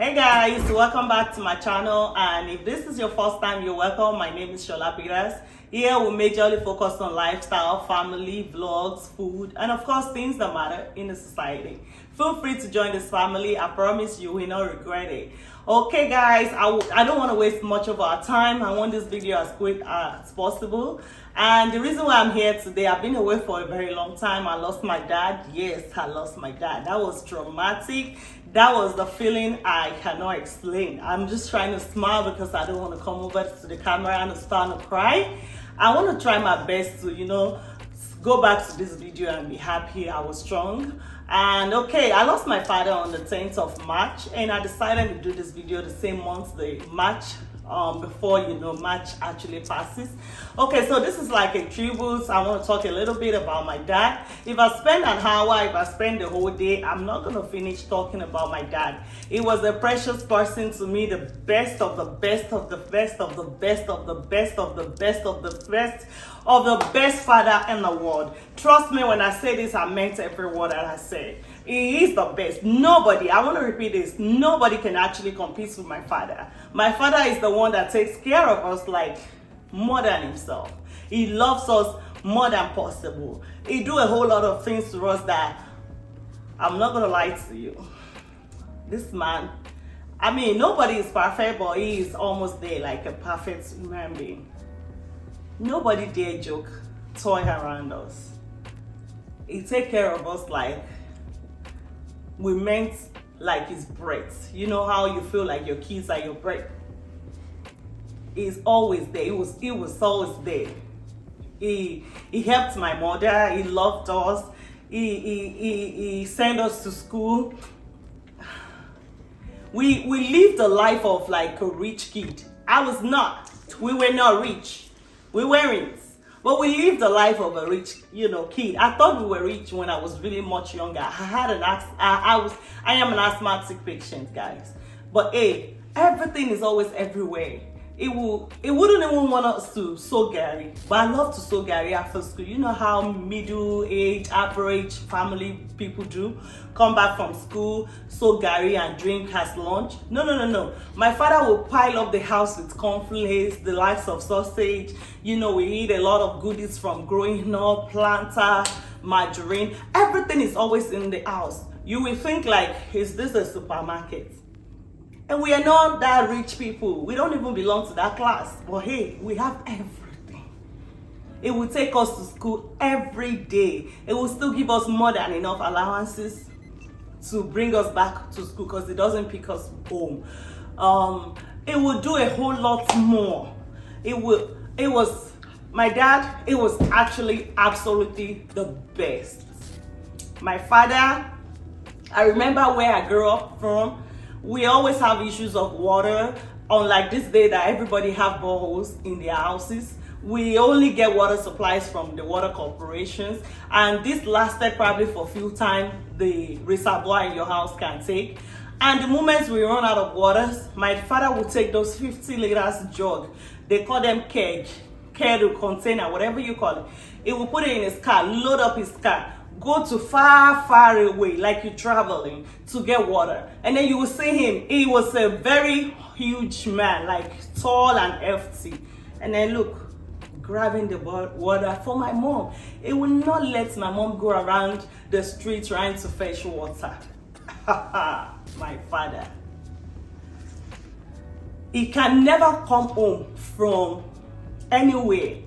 Hey guys, welcome back to my channel, and if this is your first time, you're welcome. My name is Shola Peters. Here we majorly focus on lifestyle, family, vlogs, food, and of course things that matter in the society. Feel free to join this family. I promise you will not regret it. Okay guys, I don't want to waste much of our time. I want this video as quick as possible. And the reason why I'm here today, I've been away for a very long time. I lost my dad. Yes, I lost my dad. That was traumatic. That was the feeling I cannot explain. I'm just trying to smile because I don't want to come over to the camera and start to cry. I want to try my best to, go back to this video and be happy I was strong. And okay, I lost my father on the 10th of March, and I decided to do this video the same month, the March, before March actually passes. Okay, so this is like a tribute. I want to talk a little bit about my dad. If I spend an hour, if I spend the whole day, I'm not going to finish talking about my dad. He was a precious person to me, the best of the best of the best of the best of the best of the best of the best of the best father in the world. Trust me when I say this, I meant every word that I said. He is the best. Nobody, I want to repeat this, nobody can actually compete with my father. My father is the one that takes care of us like more than himself. He loves us more than possible. He do a whole lot of things to us that I'm not going to lie to you. This man, I mean, nobody is perfect, but he is almost there like a perfect human being. Nobody dare joke, toy around us. He take care of us like we meant like his breath. You know how you feel like your kids are your breath? He's always there. He was always there. He helped my mother. He loved us. He sent us to school. We lived a life of like a rich kid. I was not. We were not rich. We weren't. But we lived the life of a rich, kid. I thought we were rich when I was really much younger. I am an asthmatic patient, guys. But hey, everything is always everywhere. It wouldn't even want us to sew Gary, but I love to sew Gary after school. You know how middle-aged, average family people do? Come back from school, sew Gary and drink as lunch. No. My father will pile up the house with cornflakes, the likes of sausage. We eat a lot of goodies from growing up, plantain, margarine. Everything is always in the house. You will think like, is this a supermarket? And we are not that rich people. We don't even belong to that class. But hey, we have everything. It will take us to school every day. It will still give us more than enough allowances to bring us back to school because it doesn't pick us home. It will do a whole lot more. My dad, it was actually absolutely the best. My father, I remember where I grew up from. We always have issues of water. Unlike this day that everybody have boreholes in their houses, we only get water supplies from the water corporations, and this lasted probably for a few times the reservoir in your house can take. And the moment we run out of water, my father would take those 50 liters jug. They call them keg container, whatever you call it. He will put it in his car, load up his car, go to far away, like you're traveling, to get water. And then you will see him. He was a very huge man, like tall and hefty. And then look, grabbing the water for my mom. It will not let my mom go around the street trying to fetch water. My father. He can never come home from anywhere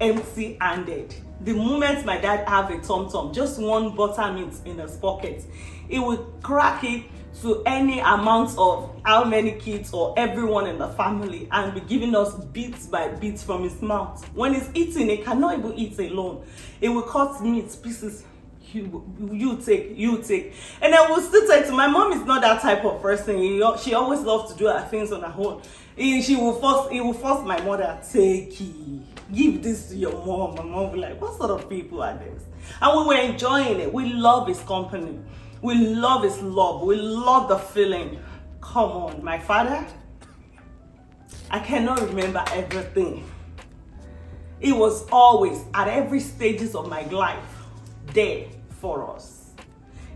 empty-handed. The moment my dad have a tom-tom, just one buttermint in his pocket, he would crack it to any amount of how many kids or everyone in the family and be giving us bits by bits from his mouth. When he's eating, he cannot even eat alone. He will cut meat pieces. You take. And then we'll still take to my mom is not that type of person. She always loves to do her things on her own. He will force my mother, take it. Give this to your mom. My mom will be like, what sort of people are this? And we were enjoying it. We love his company. We love his love. We love the feeling. Come on, my father. I cannot remember everything. It was always at every stages of my life there for us.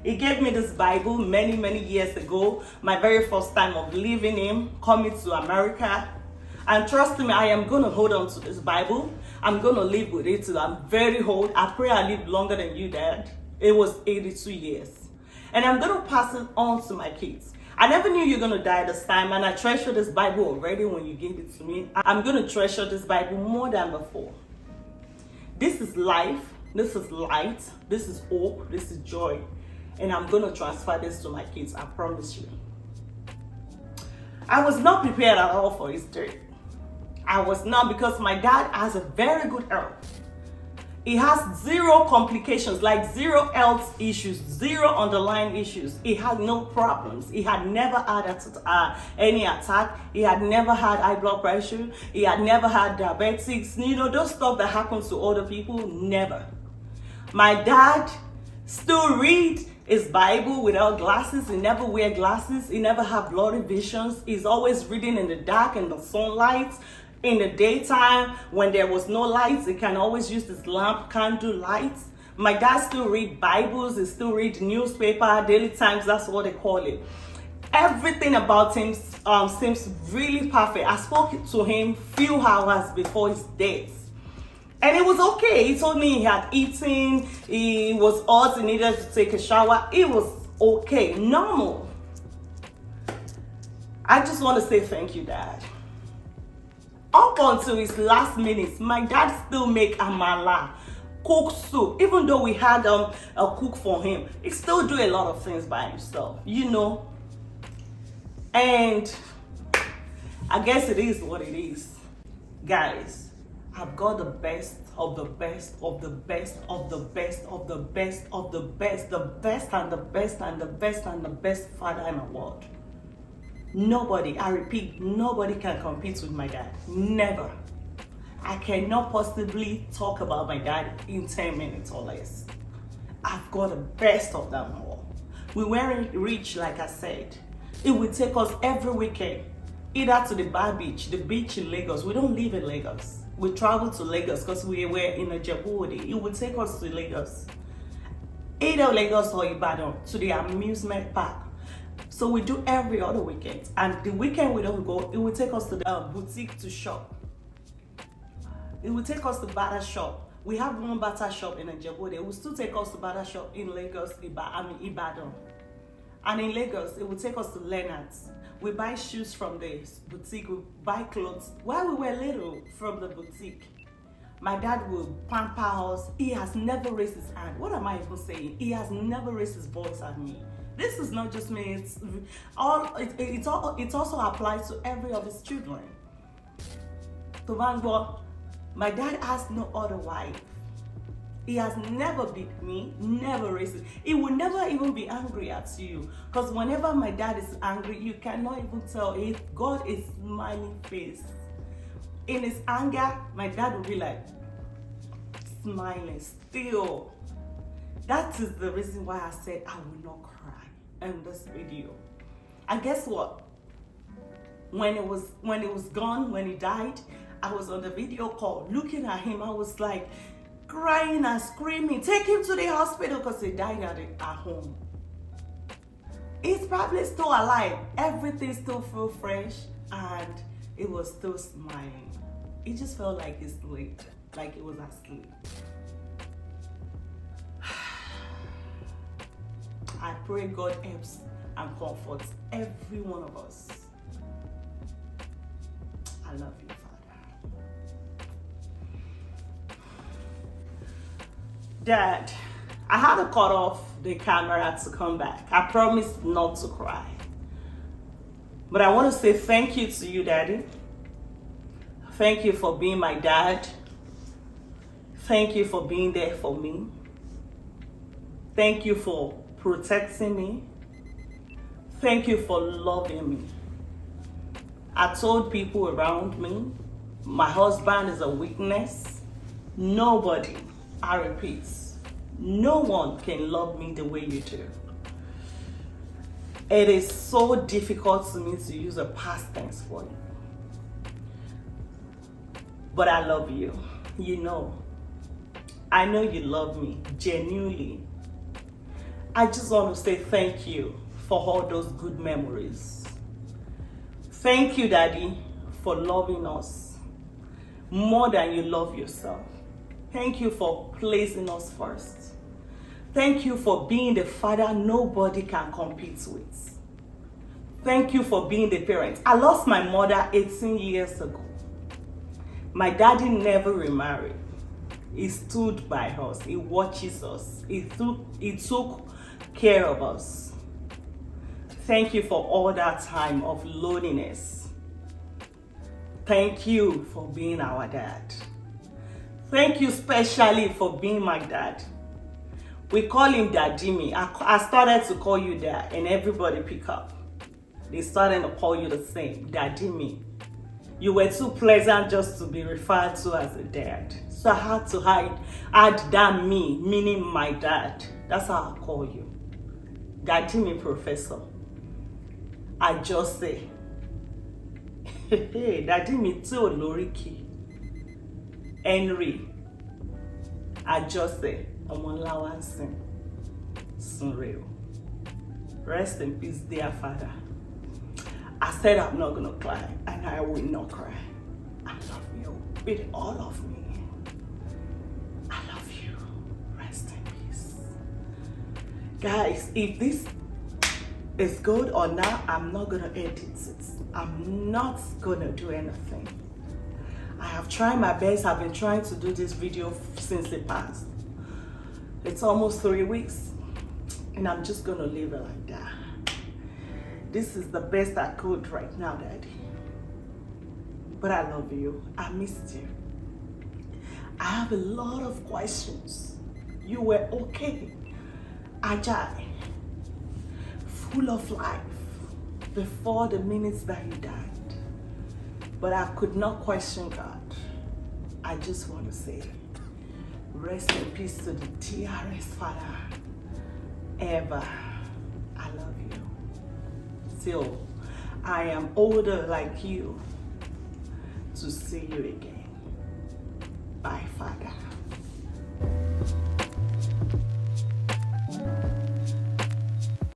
He gave me this Bible many years ago, my very first time of leaving him, coming to America. And trust me, I am going to hold on to this Bible. I'm going to live with it till I'm very old. I pray I live longer than you, Dad. It was 82 years. And I'm going to pass it on to my kids. I never knew you were going to die this time, and I treasure this Bible already when you gave it to me. I'm going to treasure this Bible more than before. This is life. This is light. This is hope. This is joy. And I'm going to transfer this to my kids, I promise you. I was not prepared at all for his death. I was not, because my dad has a very good health. He has zero complications, like zero health issues, zero underlying issues. He had no problems. He had never had any attack. He had never had high blood pressure. He had never had diabetics. You know, those stuff that happens to other people, never. My dad still read his Bible without glasses. He never wear glasses. He never have blurry visions. He's always reading in the dark and the sunlight. In the daytime, when there was no lights, he can always use this lamp, candle lights. My dad still read Bibles. He still read newspaper, Daily Times. That's what they call it. Everything about him seems really perfect. I spoke to him few hours before his death. And it was okay. He told me he had eaten, he was hot, he needed to take a shower. It was okay, normal. I just want to say thank you, Dad. Up until his last minutes, my dad still make amala, cook soup. Even though we had a cook for him, he still do a lot of things by himself, you know. And I guess it is what it is. Guys, I've got the best of the best of the best of the best of the best of the best, the best and the best and the best and the best father in the world. Nobody, I repeat, nobody can compete with my dad. Never. I cannot possibly talk about my dad in 10 minutes or less. I've got the best of them all. We weren't rich, like I said. It would take us every weekend, either to the bar beach, the beach in Lagos. We don't live in Lagos. We travel to Lagos because we were in a Djibouti. It would take us to Lagos. Either Lagos or Ibadan, to the amusement park. So we do every other weekend. And the weekend we don't go, it will take us to the boutique to shop. It will take us to barber shop. We have one barber shop in Djibouti. It will still take us to barber shop in Lagos, Ibadan. And in Lagos, it will take us to Leonard's. We buy shoes from the boutique, we buy clothes. While we were little, from the boutique, my dad will pamper us. He has never raised his hand. What am I even saying? He has never raised his voice at me. This is not just me, it also applies to every of his children. To Van Gogh, my dad has no other wife. He has never beat me, never raised it. He will never even be angry at you. Because whenever my dad is angry, you cannot even tell if God is smiling face. In his anger, my dad will be like, smiling still. That is the reason why I said I will not cry in this video. And guess what? When it was gone, when he died, I was on the video call looking at him. I was like crying and screaming, take him to the hospital, because he died at home. He's probably still alive. Everything still felt fresh, and it was still smiling. It just felt like he slept, like it was asleep. I pray God helps and comforts every one of us. I love you, Father. Dad, I had to cut off the camera to come back. I promised not to cry. But I want to say thank you to you, Daddy. Thank you for being my dad. Thank you for being there for me. Thank you for protecting me. Thank you for loving me. I told people around me, my husband is a witness. Nobody, I repeat, no one can love me the way you do. It is so difficult to me to use a past tense for you. But I love you. You know. I know you love me genuinely. I just want to say thank you for all those good memories. Thank you, Daddy, for loving us more than you love yourself. Thank you for placing us first. Thank you for being the father nobody can compete with. Thank you for being the parent. I lost my mother 18 years ago. My daddy never remarried. He stood by us. He watches us. He took care of us. Thank you for all that time of loneliness. Thank you for being our dad. Thank you especially for being my dad. We call him Daddy. I started to call you Dad, and everybody pick up. They started to call you the same, Daddy. You were too pleasant just to be referred to as a dad. So I had to add that me, meaning my dad. That's how I call you. Daddy Professor. I just say, Daddy too Loriki. Henry. I just say, Omonlawansin. Sunreo. Rest in peace, dear father. I said I'm not gonna cry, and I will not cry. I love you with all of me. I love you. Rest in peace. Guys, if this is good or not, I'm not gonna edit it. I'm not gonna do anything. I have tried my best. I've been trying to do this video since it passed. It's almost 3 weeks, and I'm just gonna leave it like that. This is the best I could right now, Daddy. But I love you. I missed you. I have a lot of questions. You were okay, agile, full of life before the minutes that you died. But I could not question God. I just want to say, rest in peace to the dearest father ever. I love you. Still, I am older like you to see you again.